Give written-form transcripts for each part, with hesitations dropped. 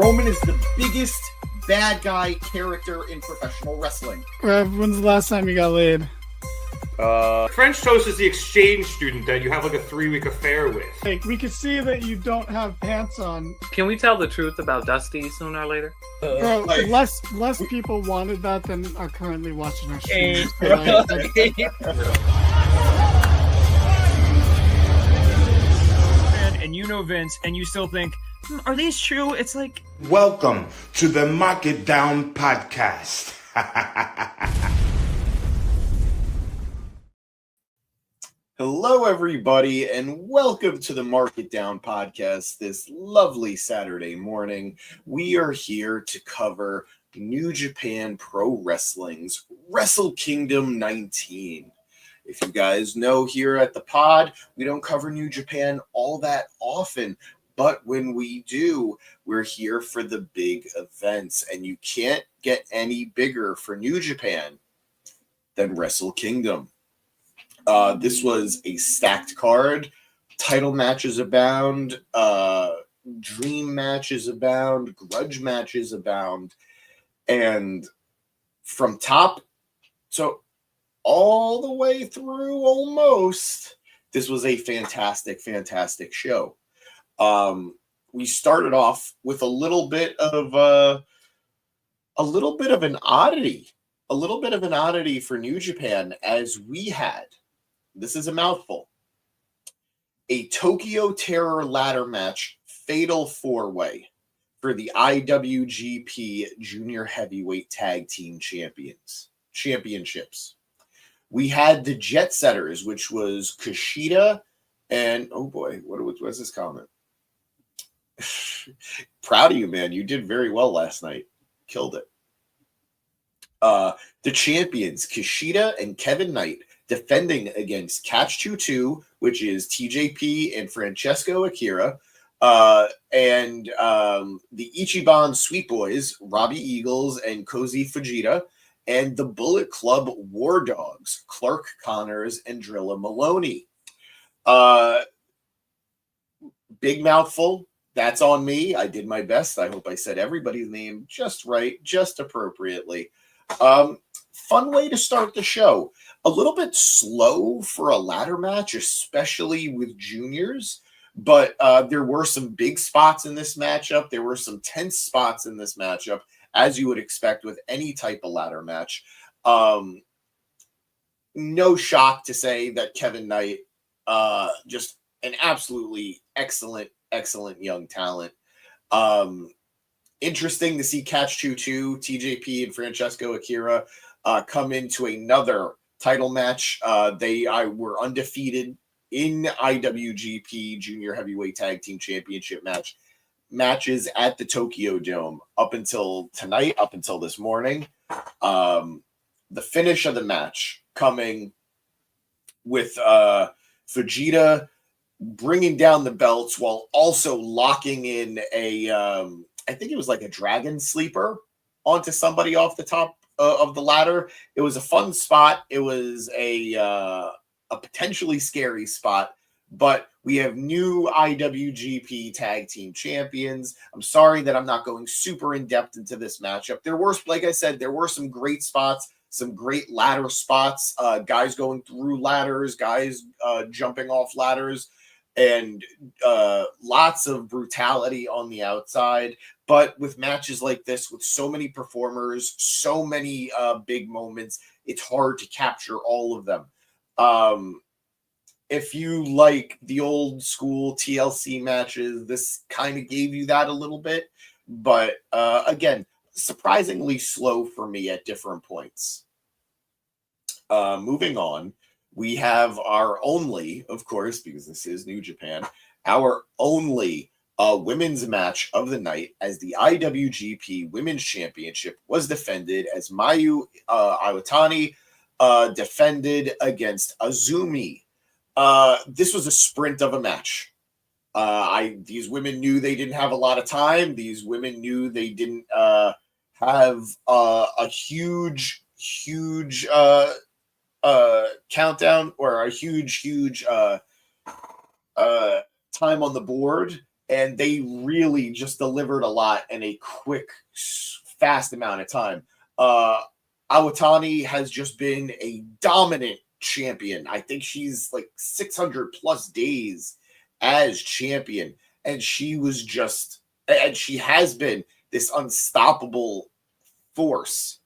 Roman is the biggest bad guy character in professional wrestling. Rev, when's the last time you got laid? French Toast is the exchange student that you have like a 3-week affair with. Like, we can see that you don't have pants on. Can we tell the truth about Dusty sooner or later? Bro, like- less people wanted that than are currently watching our Hey, streams. bro. And you know Vince, and you still think, are these true? It's like... Welcome to the Mark It Down podcast. Hello, everybody, and welcome to the Mark It Down podcast. This lovely Saturday morning, we are here to cover New Japan Pro Wrestling's Wrestle Kingdom 19. If you guys know, here at the pod, we don't cover New Japan all that often, but when we do, we're here for the big events, and you can't get any bigger for New Japan than Wrestle Kingdom. This was a stacked card. Title matches abound. Dream matches abound. Grudge matches abound. And from top to all the way through almost, this was a fantastic, fantastic show. We started off with a little bit of an oddity. A little bit of an oddity for New Japan, as we had, this is a mouthful, a Tokyo Terror ladder match fatal 4-way for the IWGP Junior Heavyweight Tag Team Championships. We had the Jetsetters, which was Kushida and, oh boy, what's this comment? Proud of you, man. You did very well last night. Killed it. The champions, Kushida and Kevin Knight, defending against Catch 22, which is TJP and Francesco Akira, and the Ichiban Sweet Boys, Robbie Eagles and Cozy Fujita, and the Bullet Club War Dogs, Clark Connors and Drilla Maloney. Big mouthful. That's on me. I did my best. I hope I said everybody's name just right, just appropriately. Fun way to start the show. A little bit slow for a ladder match, especially with juniors, but there were some big spots in this matchup. There were some tense spots in this matchup, as you would expect with any type of ladder match. No shock to say that Kevin Knight, just an absolutely excellent young talent. Interesting to see Catch 22, TJP, and Francesco Akira come into another title match. They were undefeated in IWGP Junior Heavyweight Tag Team Championship matches at the Tokyo Dome up until tonight, up until this morning. The finish of the match coming with Fujita bringing down the belts while also locking in I think it was like a dragon sleeper onto somebody off the top of the ladder. It was a fun spot. It was a potentially scary spot, but we have new IWGP Tag Team Champions. I'm sorry that I'm not going super in depth into this matchup. There were, like I said, there were some great spots, some great ladder spots, guys going through ladders, guys jumping off ladders, and lots of brutality on the outside. But with matches like this, with so many performers, so many big moments, it's hard to capture all of them. If you like the old school TLC matches, this kind of gave you that a little bit. But again, surprisingly slow for me at different points. Moving on, we have our only, of course, because this is New Japan, our only women's match of the night, as the IWGP Women's Championship was defended as Mayu Iwatani defended against Azumi. This was a sprint of a match. These women knew they didn't have a lot of time. These women knew they didn't have a huge countdown or a huge time on the board, and they really just delivered a lot in a quick, fast amount of time. Iwatani has just been a dominant champion. I think she's like 600 plus days as champion, and she has been this unstoppable force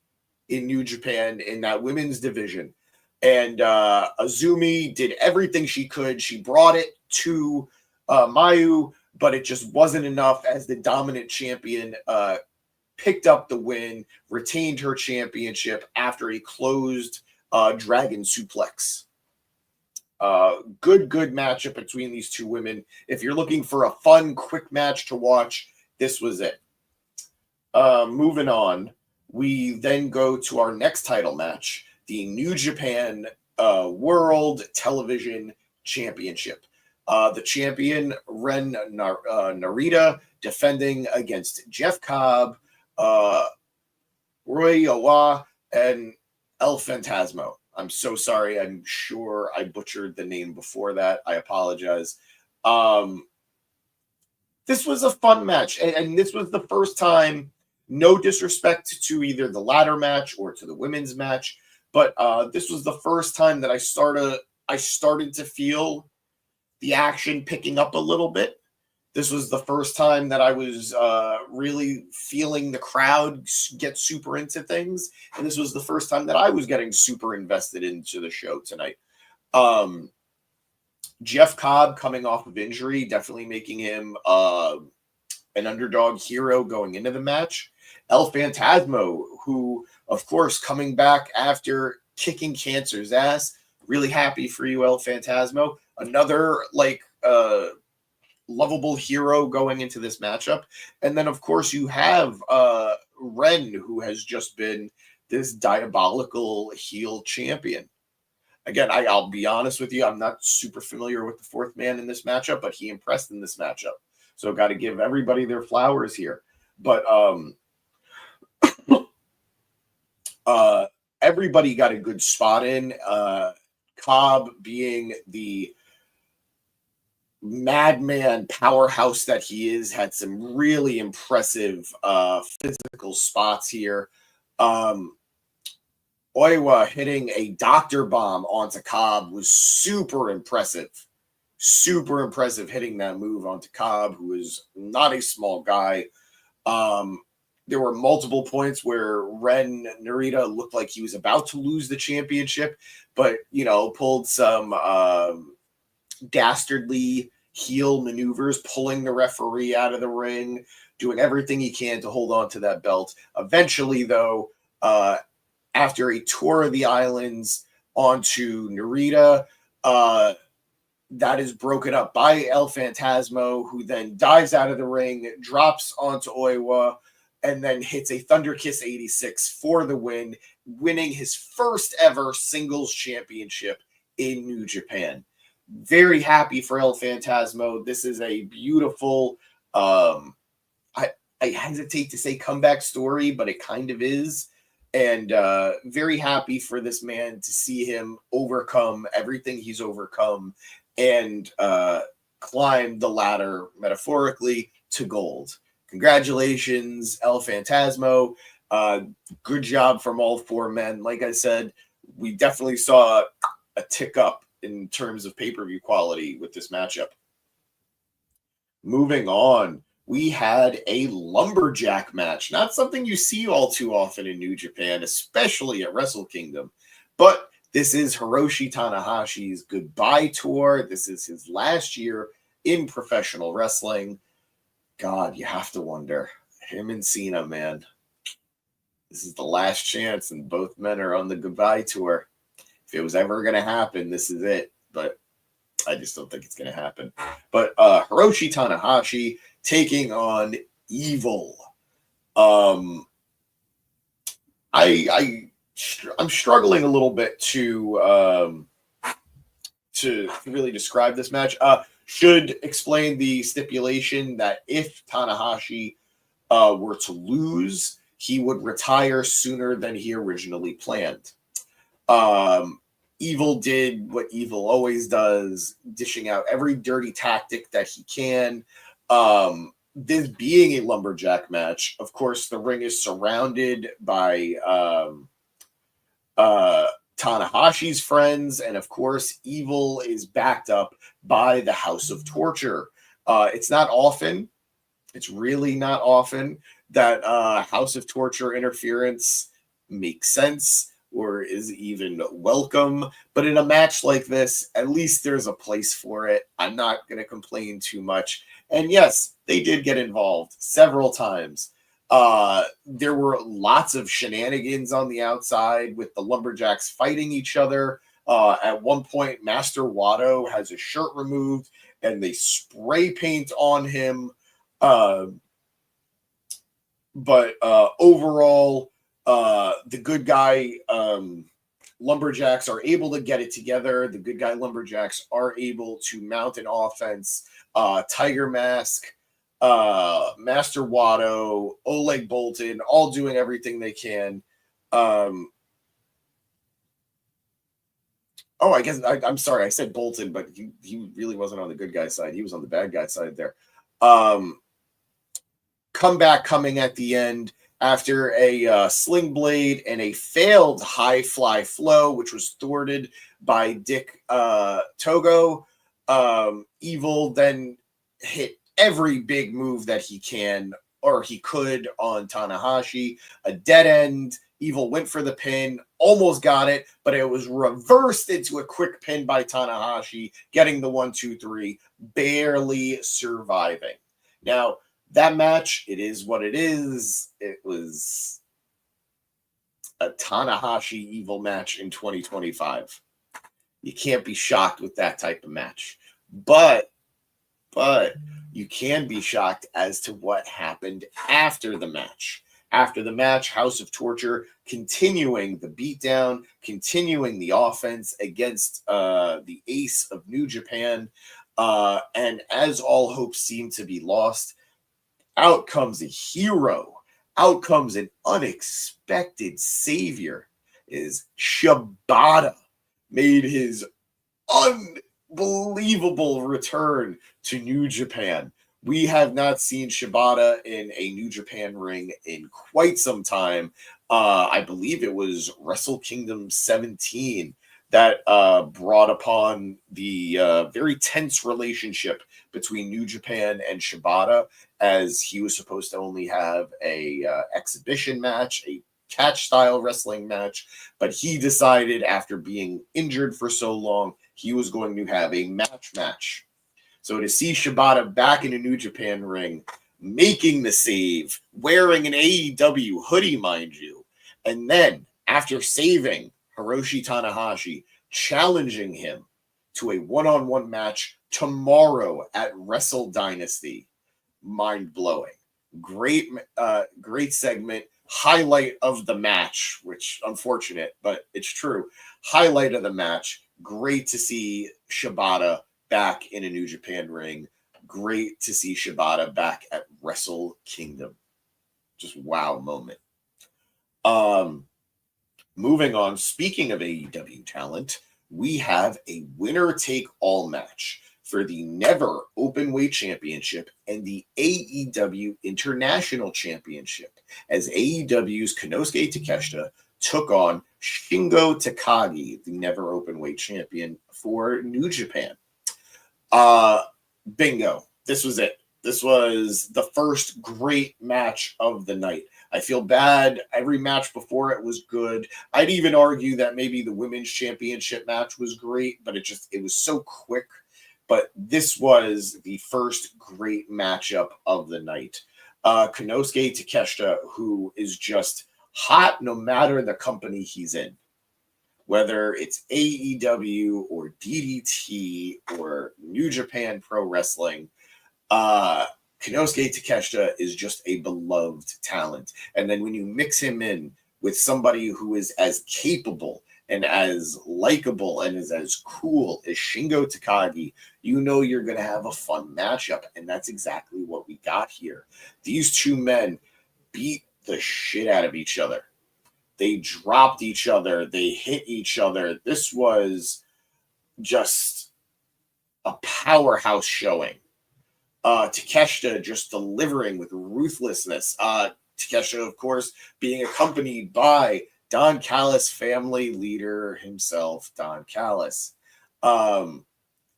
in New Japan in that women's division. And Azumi did everything she could. She brought it to Mayu, but it just wasn't enough as the dominant champion picked up the win, retained her championship after a closed dragon suplex. Good matchup between these two women. If you're looking for a fun, quick match to watch, this was it. Moving on, we then go to our next title match, the New Japan World Television Championship. The champion, Ren Narita, defending against Jeff Cobb, Ryohei, and El Phantasmo. I'm so sorry. I'm sure I butchered the name before that. I apologize. This was a fun match, and this was the first time, no disrespect to either the ladder match or to the women's match, but this was the first time that I started to feel the action picking up a little bit. This was the first time that I was really feeling the crowd get super into things. And this was the first time that I was getting super invested into the show tonight. Jeff Cobb coming off of injury, definitely making him an underdog hero going into the match. El Phantasmo, who, of course, coming back after kicking Cancer's ass. Really happy for you, El Phantasmo. Another, lovable hero going into this matchup. And then, of course, you have Ren, who has just been this diabolical heel champion. Again, I'll be honest with you, I'm not super familiar with the fourth man in this matchup, but he impressed in this matchup. So got to give everybody their flowers here. But everybody got a good spot in. Cobb being the madman powerhouse that he is, had some really impressive physical spots here. Oiwa hitting a doctor bomb onto Cobb was super impressive. Super impressive hitting that move onto Cobb, who is not a small guy. There were multiple points where Ren Narita looked like he was about to lose the championship, but, pulled some dastardly heel maneuvers, pulling the referee out of the ring, doing everything he can to hold on to that belt. Eventually, though, after a tour of the islands onto Narita, that is broken up by El Phantasmo, who then dives out of the ring, drops onto Oiwa, and then hits a Thunder Kiss 86 for the win, winning his first ever singles championship in New Japan. Very happy for El Phantasmo. This is a beautiful, I hesitate to say comeback story, but it kind of is. And very happy for this man to see him overcome everything he's overcome and climb the ladder, metaphorically, to gold. Congratulations, El Phantasmo. Good job from all four men. Like I said, we definitely saw a tick up in terms of pay-per-view quality with this matchup. Moving on, we had a lumberjack match. Not something you see all too often in New Japan, especially at Wrestle Kingdom. But this is Hiroshi Tanahashi's goodbye tour. This is his last year in professional wrestling. God, you have to wonder. Him and Cena, man. This is the last chance, and both men are on the goodbye tour. If it was ever going to happen, this is it. But I just don't think it's going to happen. But Hiroshi Tanahashi taking on Evil. I'm struggling a little bit to really describe this match. Should explain the stipulation that if Tanahashi were to lose, he would retire sooner than he originally planned. Evil did what Evil always does, dishing out every dirty tactic that he can. This being a lumberjack match, of course, the ring is surrounded by Tanahashi's friends, and of course, Evil is backed up by the House of Torture. It's not often, it's really not often that House of Torture interference makes sense or is even welcome. But in a match like this, at least there's a place for it. I'm not going to complain too much. And yes, they did get involved several times. There were lots of shenanigans on the outside with the Lumberjacks fighting each other. At one point, Master Wato has his shirt removed and they spray paint on him. But overall, the good guy Lumberjacks are able to get it together. The good guy Lumberjacks are able to mount an offense. Tiger Mask, Master Wato, Oleg Bolton, all doing everything they can. I guess I'm sorry, I said Bolton, but he really wasn't on the good guy side. He was on the bad guy side there. Comeback coming at the end after a sling blade and a failed high fly flow, which was thwarted by Dick Togo. Evil then hit every big move that he can or he could on Tanahashi. A dead end. Evil went for the pin, almost got it, but it was reversed into a quick pin by Tanahashi, getting the 1-2-3, barely surviving. Now, that match, it is what it is. It was a Tanahashi Evil match in 2025. You can't be shocked with that type of match. But you can be shocked as to what happened after the match. After the match, House of Torture continuing the beatdown, continuing the offense against the ace of New Japan. And as all hopes seem to be lost, out comes a hero. Out comes an unexpected savior. Is Shibata made his unbelievable return to New Japan. We have not seen Shibata in a New Japan ring in quite some time. I believe it was Wrestle Kingdom 17 that brought upon the very tense relationship between New Japan and Shibata, as he was supposed to only have a exhibition match, a catch-style wrestling match, but he decided after being injured for so long, he was going to have a match. So to see Shibata back in a New Japan ring, making the save, wearing an AEW hoodie, mind you, and then after saving Hiroshi Tanahashi, challenging him to a one-on-one match tomorrow at Wrestle Dynasty, mind-blowing. Great segment. Highlight of the match, which unfortunate, but it's true. Highlight of the match. Great to see Shibata back in a New Japan ring. Great to see Shibata back at Wrestle Kingdom. Just wow moment. Moving on, speaking of AEW talent, we have a winner-take-all match for the Never Openweight Championship and the AEW International Championship, as AEW's Konosuke Takeshita took on Shingo Takagi, the Never Openweight Champion for New Japan. Bingo. This was it. This was the first great match of the night. I feel bad. Every match before it was good. I'd even argue that maybe the women's championship match was great, but it was so quick. But this was the first great matchup of the night. Konosuke Takeshita, who is just hot no matter the company he's in. Whether it's AEW or DDT or New Japan Pro Wrestling, Konosuke Takeshita is just a beloved talent. And then when you mix him in with somebody who is as capable and as likable and is as cool as Shingo Takagi, you know you're going to have a fun matchup. And that's exactly what we got here. These two men beat the shit out of each other. They dropped each other. They hit each other. This was just a powerhouse showing. Takeshita just delivering with ruthlessness. Takeshita, of course, being accompanied by Don Callis family leader himself, Don Callis.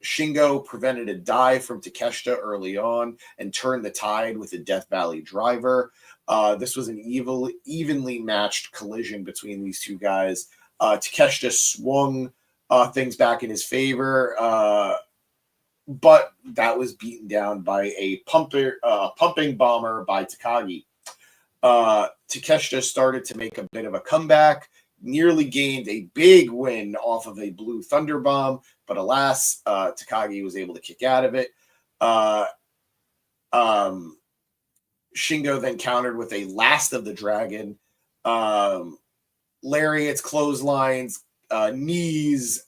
Shingo prevented a dive from Takeshita early on and turned the tide with a Death Valley driver. This was an evenly matched collision between these two guys. Takeshita swung things back in his favor, but that was beaten down by a pumping bomber by Takagi. Takeshita started to make a bit of a comeback, nearly gained a big win off of a Blue Thunder Bomb, but alas, Takagi was able to kick out of it. Shingo then countered with a Last of the Dragon, lariats, clotheslines, knees,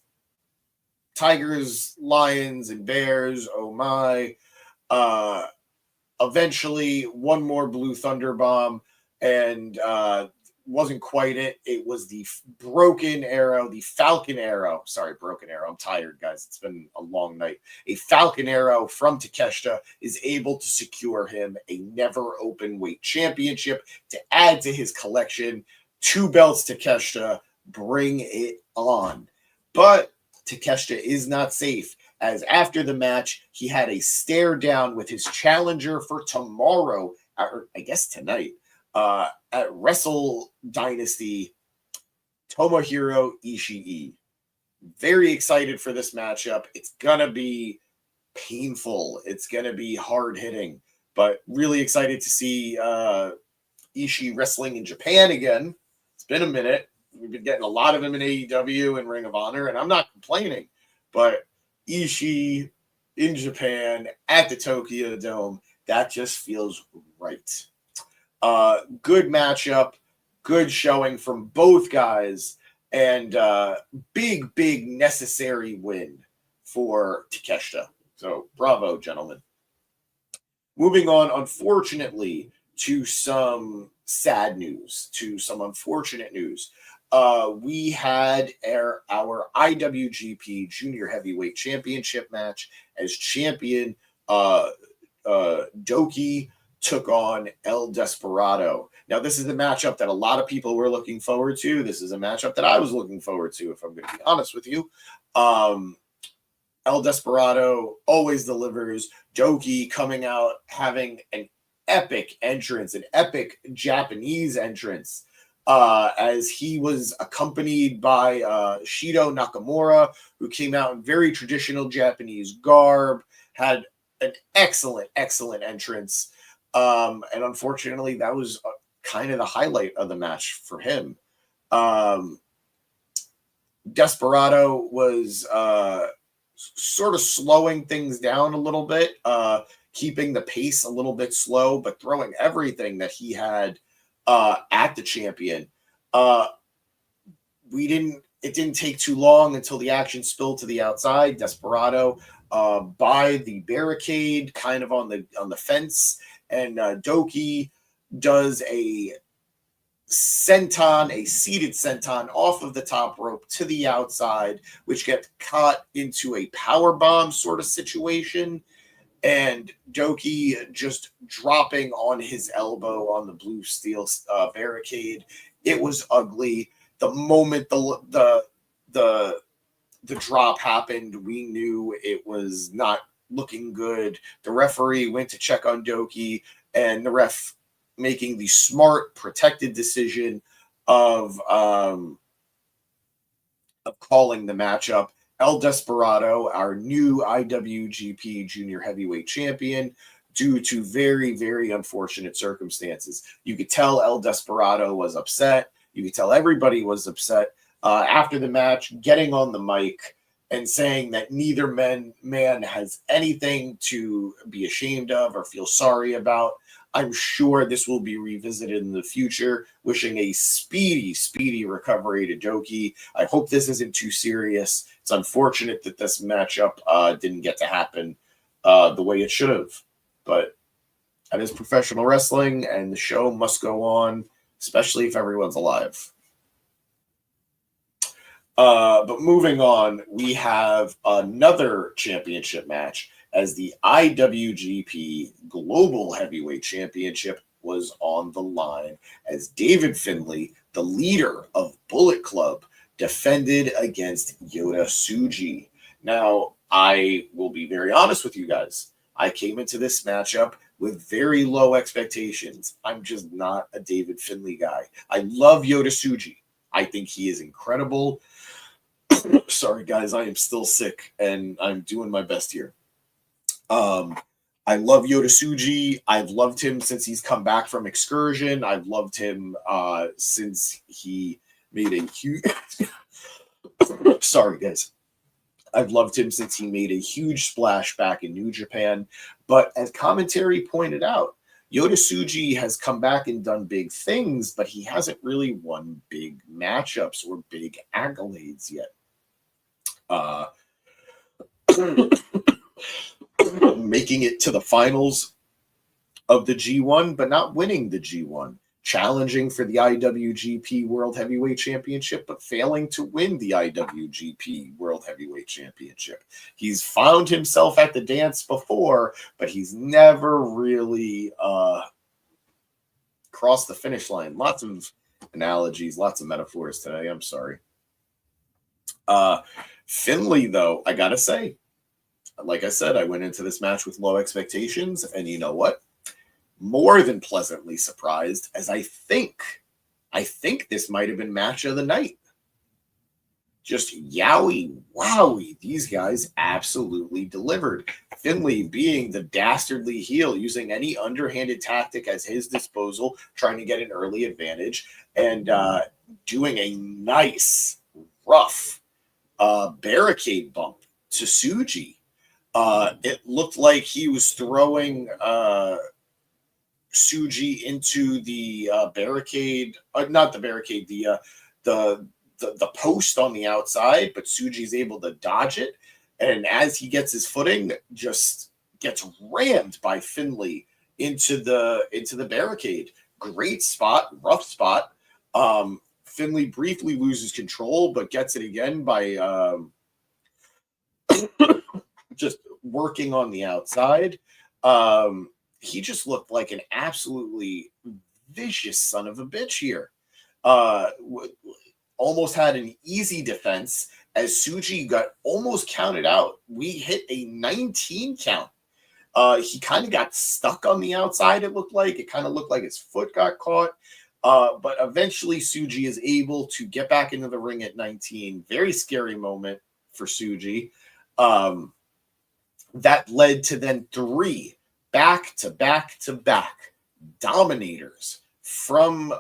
tigers, lions, and bears. Oh my. Eventually, one more Blue Thunder Bomb, and wasn't quite it. It was the broken arrow, the Falcon Arrow. Sorry, broken arrow. I'm tired, guys. It's been a long night. A Falcon Arrow from Takeshita is able to secure him a never Openweight championship to add to his collection. 2 belts, Takeshita. Bring it on. But Takeshita is not safe, as after the match, he had a stare down with his challenger for tomorrow, or I guess tonight, at Wrestle Dynasty, Tomohiro Ishii. Very excited for this matchup. It's going to be painful. It's going to be hard-hitting, but really excited to see Ishii wrestling in Japan again. It's been a minute. We've been getting a lot of him in AEW and Ring of Honor, and I'm not complaining, but Ishii in Japan at the Tokyo Dome, that just feels right. Good matchup, good showing from both guys, and big necessary win for Takeshita. So bravo, gentlemen. Moving on, unfortunately, to some sad news, to some unfortunate news. We had our IWGP Junior Heavyweight Championship match as champion. DOUKI took on El Desperado. Now, this is a matchup that a lot of people were looking forward to. This is a matchup that I was looking forward to, if I'm going to be honest with you. El Desperado always delivers. DOUKI coming out, having an epic entrance, an epic Japanese entrance, as he was accompanied by Shido Nakamura, who came out in very traditional Japanese garb, had an excellent entrance. And unfortunately, that was kind of the highlight of the match for him. Desperado was sort of slowing things down a little bit, keeping the pace a little bit slow, but throwing everything that he had at the champion. It didn't take too long until the action spilled to the outside. Desperado by the barricade, kind of on the fence, and DOUKI does a senton, a seated senton off of the top rope to the outside, which gets caught into a power bomb sort of situation, and DOUKI just dropping on his elbow on the blue steel barricade. It was ugly. The moment the drop happened, we knew it was not looking good. The referee went to check on DOUKI, and the ref making the smart, protected decision of calling the matchup. El Desperado, our new IWGP Junior Heavyweight Champion, due to very, very unfortunate circumstances. You could tell El Desperado was upset. You could tell everybody was upset after the match, getting on the mic and saying that neither man has anything to be ashamed of or feel sorry about. I'm sure this will be revisited in the future. Wishing a speedy recovery to DOUKI. I hope this isn't too serious. It's unfortunate that this matchup didn't get to happen the way it should have. But that is professional wrestling, and the show must go on, especially if everyone's alive. But moving on, we have another championship match as the IWGP Global Heavyweight Championship was on the line as David Finlay, the leader of Bullet Club, defended against Yota Tsuji. Now, I will be very honest with you guys. I came into this matchup with very low expectations. I'm just not a David Finlay guy. I love Yota Tsuji. I think he is incredible. Sorry, guys, I am still sick, and I'm doing my best here. I love Yota Tsuji. I've loved him since he's come back from Excursion. I've loved him since he made a huge... Sorry, guys. I've loved him since he made a huge splash back in New Japan. But as commentary pointed out, Yota Tsuji has come back and done big things, but he hasn't really won big matchups or big accolades yet. Making it to the finals of the G1, but not winning the G1. Challenging for the IWGP World Heavyweight Championship, but failing to win the IWGP World Heavyweight Championship. He's found himself at the dance before, but he's never really crossed the finish line. Lots of analogies, lots of metaphors today. I'm sorry. Finlay, though, I gotta say, like I said, I went into this match with low expectations, and you know what? More than pleasantly surprised, as I think this might have been match of the night. Just yowie, wowie. These guys absolutely delivered. Finlay being the dastardly heel, using any underhanded tactic at his disposal, trying to get an early advantage, and doing a nice, rough barricade bump to Tsuji. It looked like he was throwing Tsuji into the barricade, not the barricade, the post on the outside, but Tsuji's able to dodge it, and as he gets his footing, just gets rammed by Finlay into the barricade. Great spot, rough spot. Finlay briefly loses control, but gets it again by just working on the outside. He just looked like an absolutely vicious son of a bitch here. Almost had an easy defense as Tsuji got almost counted out. We hit a 19 count. He kind of got stuck on the outside, it looked like. It kind of looked like his foot got caught. But eventually Tsuji is able to get back into the ring at 19. Very scary moment for Tsuji. That led to then 3 back-to-back dominators from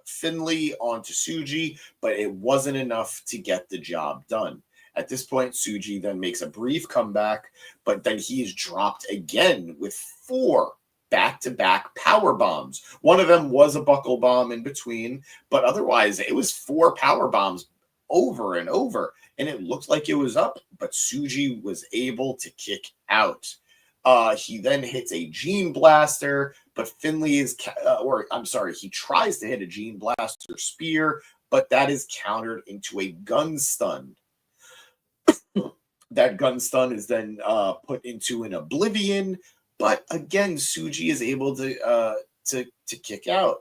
Finlay onto Tsuji, but it wasn't enough to get the job done. At this point, Tsuji then makes a brief comeback, but then he is dropped again with 4 back-to-back power bombs. One of them was a buckle bomb in between, but otherwise it was 4 power bombs over and over, and it looked like it was up, but Tsuji was able to kick out. He then hits a Gene Blaster, but Finlay is, he tries to hit a Gene Blaster spear, but that is countered into a gun stun. That gun stun is then put into an Oblivion, but again, Tsuji is able to kick out.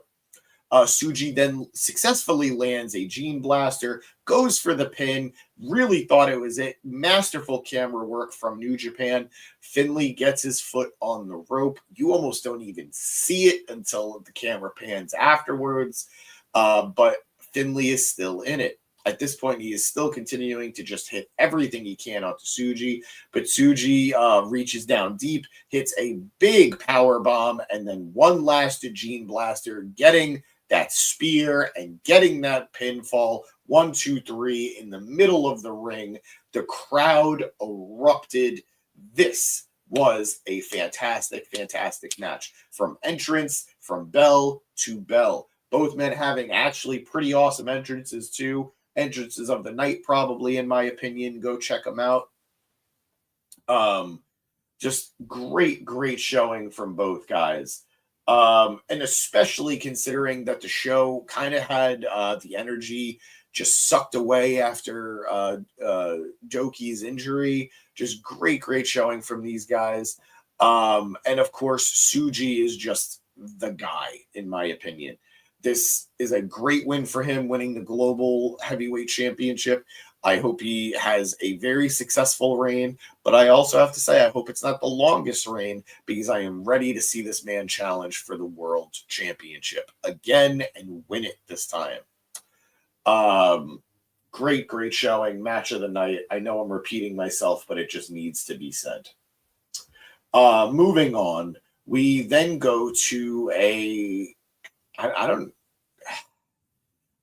Tsuji then successfully lands a Gene Blaster, goes for the pin, really thought it was it. Masterful camera work from New Japan. Finlay gets his foot on the rope. You almost don't even see it until the camera pans afterwards, but Finlay is still in it. At this point, he is still continuing to just hit everything he can onto Tsuji, but Tsuji reaches down deep, hits a big power bomb, and then one last Gene Blaster, getting that spear and getting that pinfall. 1, 2, 3 in the middle of the ring. The crowd erupted. This was a fantastic, fantastic match. From entrance, from bell to bell. Both men having actually pretty awesome entrances too. Entrances of the night, probably, in my opinion. Go check them out. Just great, great showing from both guys. And especially considering that the show kind of had the energy just sucked away after DOUKI's injury. Just great showing from these guys. And of course, Tsuji is just the guy, in my opinion. This is a great win for him, winning the Global Heavyweight Championship. I hope he has a very successful reign, but I also have to say I hope it's not the longest reign, because I am ready to see this man challenge for the World Championship again and win it this time. Great showing, match of the night. I know I'm repeating myself, but it just needs to be said. Moving on, we then go to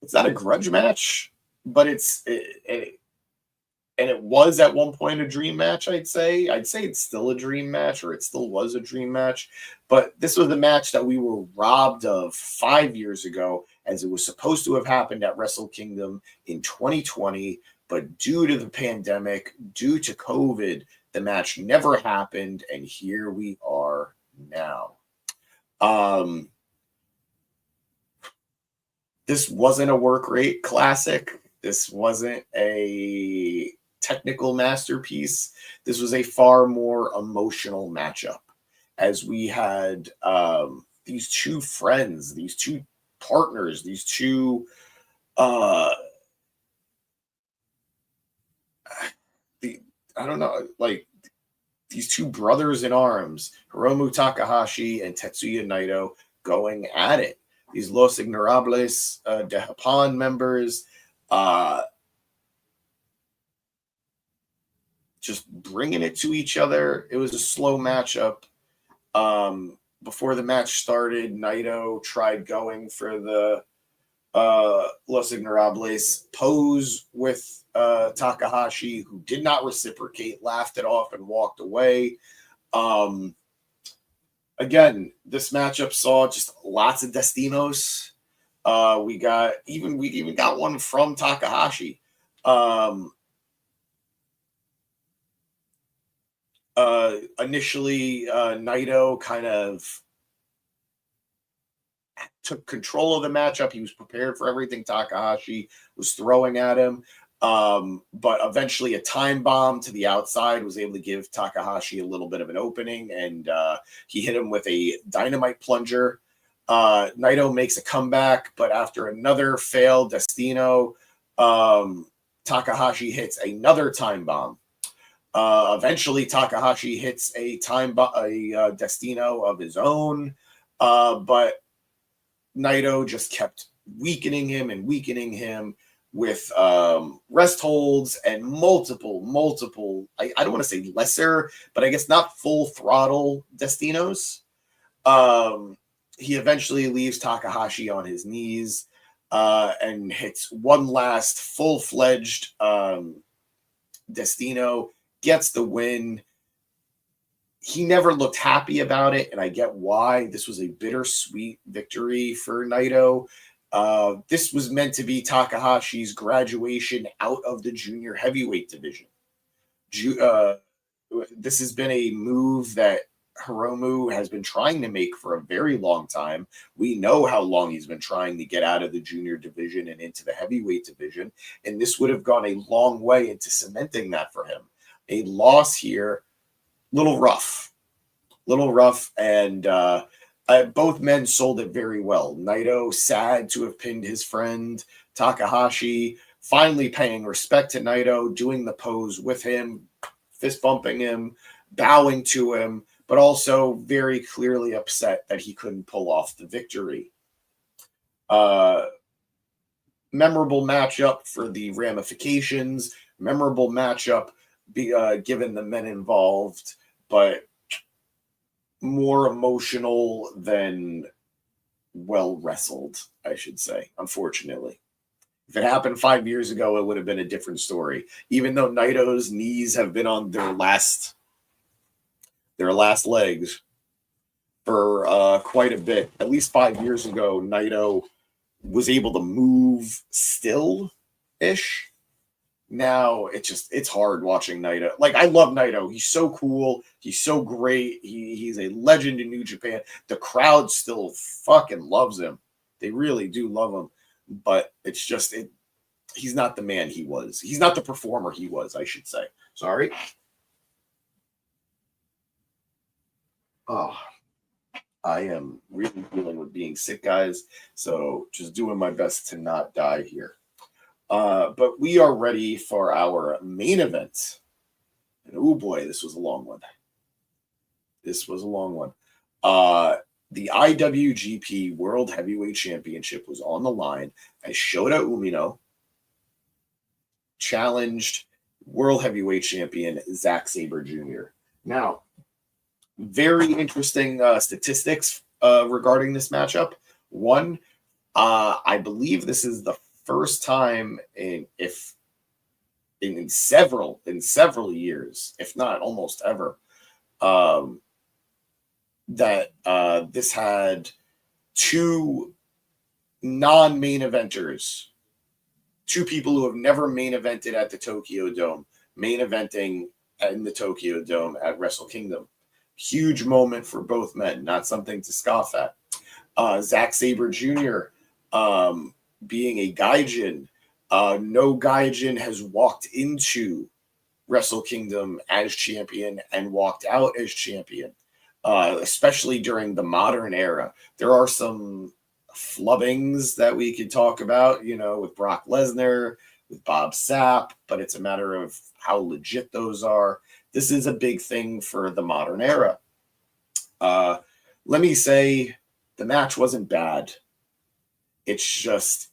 it's not a grudge match, but it was at one point a dream match. I'd say it's still a dream match, or it still was a dream match. But this was the match that we were robbed of 5 years ago, as it was supposed to have happened at Wrestle Kingdom in 2020. But due to the pandemic, due to COVID, the match never happened, and here we are now. This wasn't a work rate classic. This wasn't a technical masterpiece. This was a far more emotional matchup, as we had these two friends, these two partners, these two these two brothers in arms, Hiromu Takahashi and Tetsuya Naito, going at it. These Los Ignorables de Japan members, just bringing it to each other. It was a slow matchup. Before the match started, Naito tried going for the Los Ignorables pose with Takahashi, who did not reciprocate, laughed it off, and walked away. Again, this matchup saw just lots of Destinos. We even got one from Takahashi. Initially, Naito kind of took control of the matchup. He was prepared for everything Takahashi was throwing at him. But eventually a time bomb to the outside was able to give Takahashi a little bit of an opening, and he hit him with a dynamite plunger. Naito makes a comeback, but after another failed Destino, Takahashi hits another time bomb. Eventually Takahashi hits a Destino of his own, but Naito just kept weakening him with rest holds and multiple, I don't want to say lesser, but I guess not full throttle Destinos. He eventually leaves Takahashi on his knees and hits one last full-fledged Destino, gets the win. He never looked happy about it, and I get why. This was a bittersweet victory for Naito. This was meant to be Takahashi's graduation out of the junior heavyweight division. This has been a move that Hiromu has been trying to make for a very long time. We know how long he's been trying to get out of the junior division and into the heavyweight division, and this would have gone a long way into cementing that for him. A loss here, little rough, and both men sold it very well. Naito, sad to have pinned his friend Takahashi, finally paying respect to Naito, doing the pose with him, fist bumping him, bowing to him, but also very clearly upset that he couldn't pull off the victory. Memorable matchup for the ramifications, memorable matchup given the men involved, but more emotional than well wrestled, I should say, unfortunately. If it happened 5 years ago, it would have been a different story. Even though Naito's knees have been on their last legs for quite a bit. At least 5 years ago, Naito was able to move still-ish. Now it's hard watching Naito. Like, I love Naito. He's so cool. He's so great. He's a legend in New Japan. The crowd still fucking loves him. They really do love him. But it's just he's not the man he was. He's not the performer he was, I should say. Sorry. Oh, I am really dealing with being sick, guys. So just doing my best to not die here. But we are ready for our main event. And oh boy, this was a long one. The IWGP World Heavyweight Championship was on the line as Shota Umino challenged World Heavyweight Champion Zack Sabre Jr. Now, very interesting statistics regarding this matchup. One, I believe this is the first time in several years, if not almost ever, that this had two non-main eventers, two people who have never main evented at the Tokyo Dome, main eventing in the Tokyo Dome at Wrestle Kingdom. Huge moment for both men, not something to scoff at. Zack Sabre Jr. Being a gaijin, no gaijin has walked into Wrestle Kingdom as champion and walked out as champion, especially during the modern era. There are some flubbings that we could talk about, with Brock Lesnar, with Bob Sapp, but it's a matter of how legit those are. This is a big thing for the modern era. Let me say the match wasn't bad. It's just,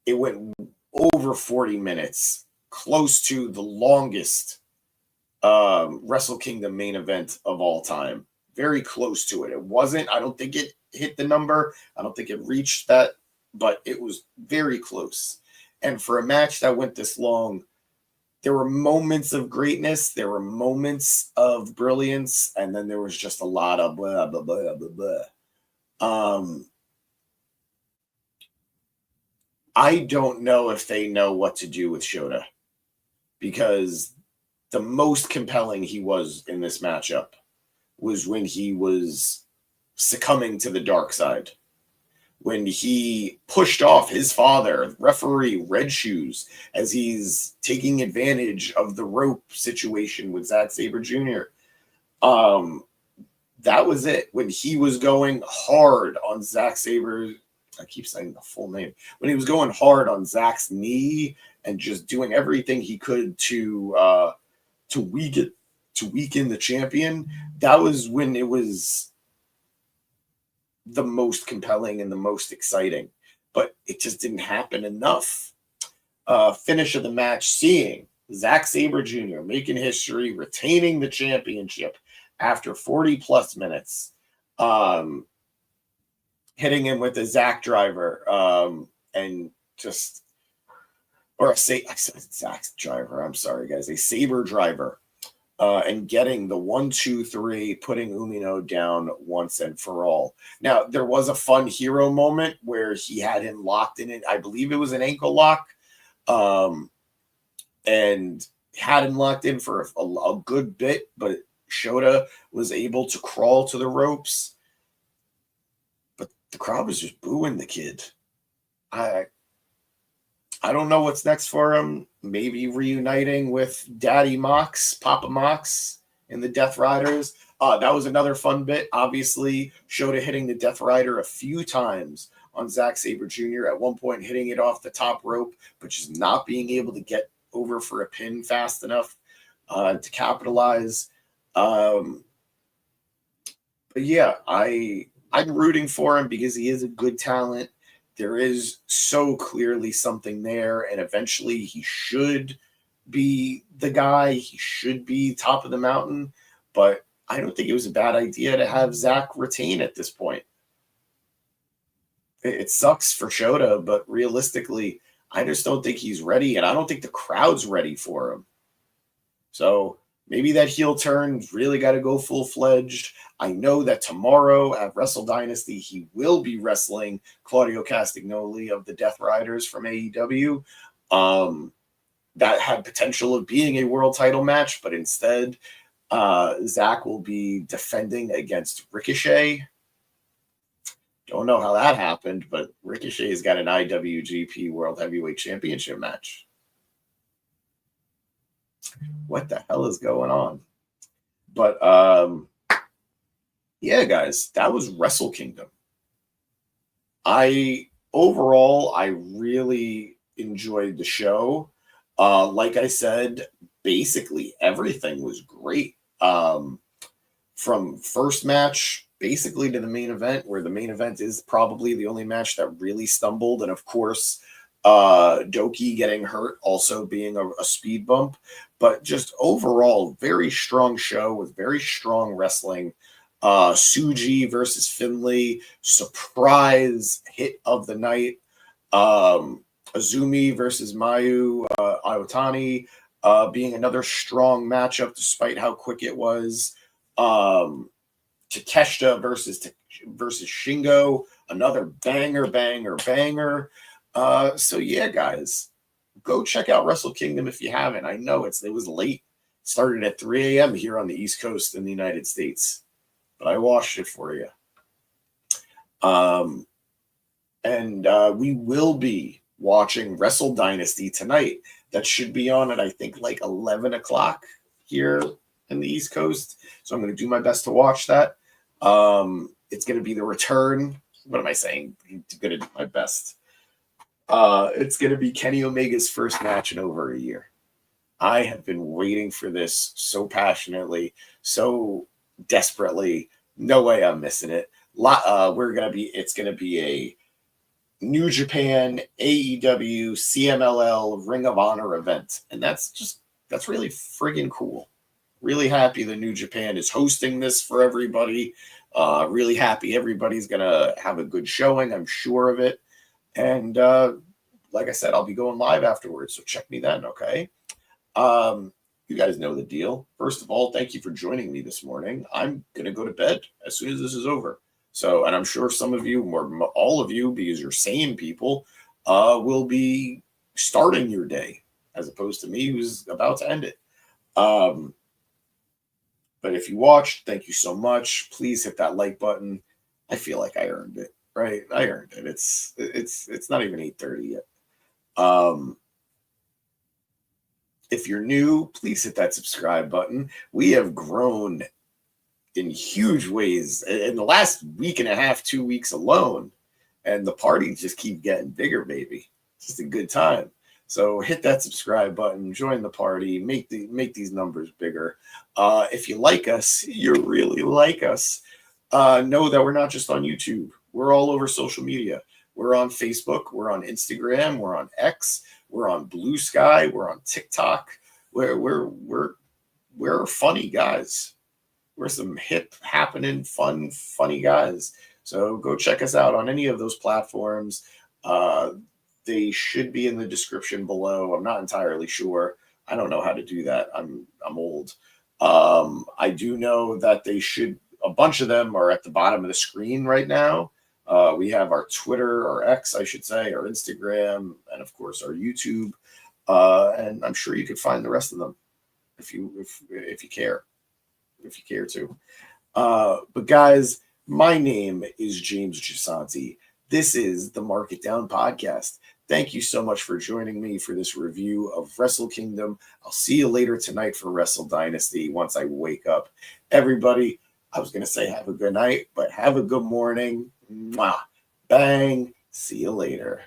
it went over 40 minutes, close to the longest Wrestle Kingdom main event of all time. Very close to it. It wasn't, I don't think it hit the number. I don't think it reached that, but it was very close. And for a match that went this long, there were moments of greatness, there were moments of brilliance, and then there was just a lot of blah, blah, blah, blah, blah. I don't know if they know what to do with Shota, because the most compelling he was in this matchup was when he was succumbing to the dark side, when he pushed off his father, referee Red Shoes, as he's taking advantage of the rope situation with Zack Sabre Jr. That was it. When he was going hard on Zack Sabre, I keep saying the full name, when he was going hard on Zack's knee and just doing everything he could to weaken the champion, that was when it was the most compelling and the most exciting, but it just didn't happen enough. Finish of the match, seeing Zack Sabre Jr. making history, retaining the championship after 40 plus minutes, hitting him with a Zack driver, and just, or I said Zack driver, I'm sorry guys, a Sabre driver, and getting the 1-2-3, putting Umino down once and for all. Now, there was a fun hero moment where he had him locked in it. I believe it was an ankle lock, and had him locked in for a good bit, but Shota was able to crawl to the ropes. But the crowd was just booing the kid. I don't know what's next for him. Maybe reuniting with Daddy Mox, Papa Mox in the Death Riders. That was another fun bit. Obviously, Shota hitting the Death Rider a few times on Zack Sabre Jr. At one point, hitting it off the top rope, but just not being able to get over for a pin fast enough to capitalize. But yeah, I'm rooting for him because he is a good talent. There is so clearly something there, and eventually he should be the guy. He should be top of the mountain, but I don't think it was a bad idea to have Zack retain at this point. It sucks for Shota, but realistically, I just don't think he's ready, and I don't think the crowd's ready for him. So maybe that heel turn really got to go full-fledged. I know that tomorrow at Wrestle Dynasty, he will be wrestling Claudio Castagnoli of the Death Riders from AEW. That had potential of being a world title match, but instead, Zack will be defending against Ricochet. Don't know how that happened, but Ricochet's got an IWGP World Heavyweight Championship match. What the hell is going on? But yeah, guys, that was Wrestle Kingdom. Overall, I really enjoyed the show. Like I said, basically everything was great. From first match basically to the main event, where the main event is probably the only match that really stumbled. And of course, DOUKI getting hurt also being a speed bump. But just overall, very strong show with very strong wrestling. Tsuji versus Finlay, surprise hit of the night. Azumi versus Mayu Iwatani, being another strong matchup despite how quick it was. Takeshita versus Shingo, another banger. So yeah, guys, go check out Wrestle Kingdom if you haven't. I know it was late. It started at 3 a.m. here on the East Coast in the United States, but I watched it for you. And we will be watching Wrestle Dynasty tonight. That should be on at, I think, like 11 o'clock here in the East Coast. So I'm going to do my best to watch that. It's going to be the return. What am I saying? I'm going to do my best. It's going to be Kenny Omega's first match in over a year. I have been waiting for this so passionately, so desperately. No way I'm missing it. It's going to be a New Japan, AEW, CMLL, Ring of Honor event. And that's really friggin' cool. Really happy that New Japan is hosting this for everybody. Really happy everybody's going to have a good showing. I'm sure of it. And like I said, I'll be going live afterwards. So check me then, okay? You guys know the deal. First of all, thank you for joining me this morning. I'm going to go to bed as soon as this is over. So, and I'm sure some of you, or all of you, because you're sane people, will be starting your day as opposed to me who's about to end it. But if you watched, thank you so much. Please hit that like button. I feel like I earned it, right? I earned it. It's not even 8:30 yet. If you're new, please hit that subscribe button. We have grown in huge ways in the last week and a half, 2 weeks alone. And the parties just keep getting bigger, baby. It's just a good time. So hit that subscribe button, join the party, make these numbers bigger. If you like us, you really like us, know that we're not just on YouTube. We're all over social media. We're on Facebook. We're on Instagram. We're on X. We're on Blue Sky. We're on TikTok. We're funny guys. We're some hip, happening, funny guys. So go check us out on any of those platforms. They should be in the description below. I'm not entirely sure. I don't know how to do that. I'm old. I do know that a bunch of them are at the bottom of the screen right now. We have our Twitter, or X, I should say, our Instagram, and of course our YouTube. And I'm sure you could find the rest of them if you care to. But guys, my name is James Gisanti. This is the Mark It Down podcast. Thank you so much for joining me for this review of Wrestle Kingdom. I'll see you later tonight for Wrestle Dynasty once I wake up. Everybody, I was going to say have a good night, but have a good morning. Mwah. Bang. See you later.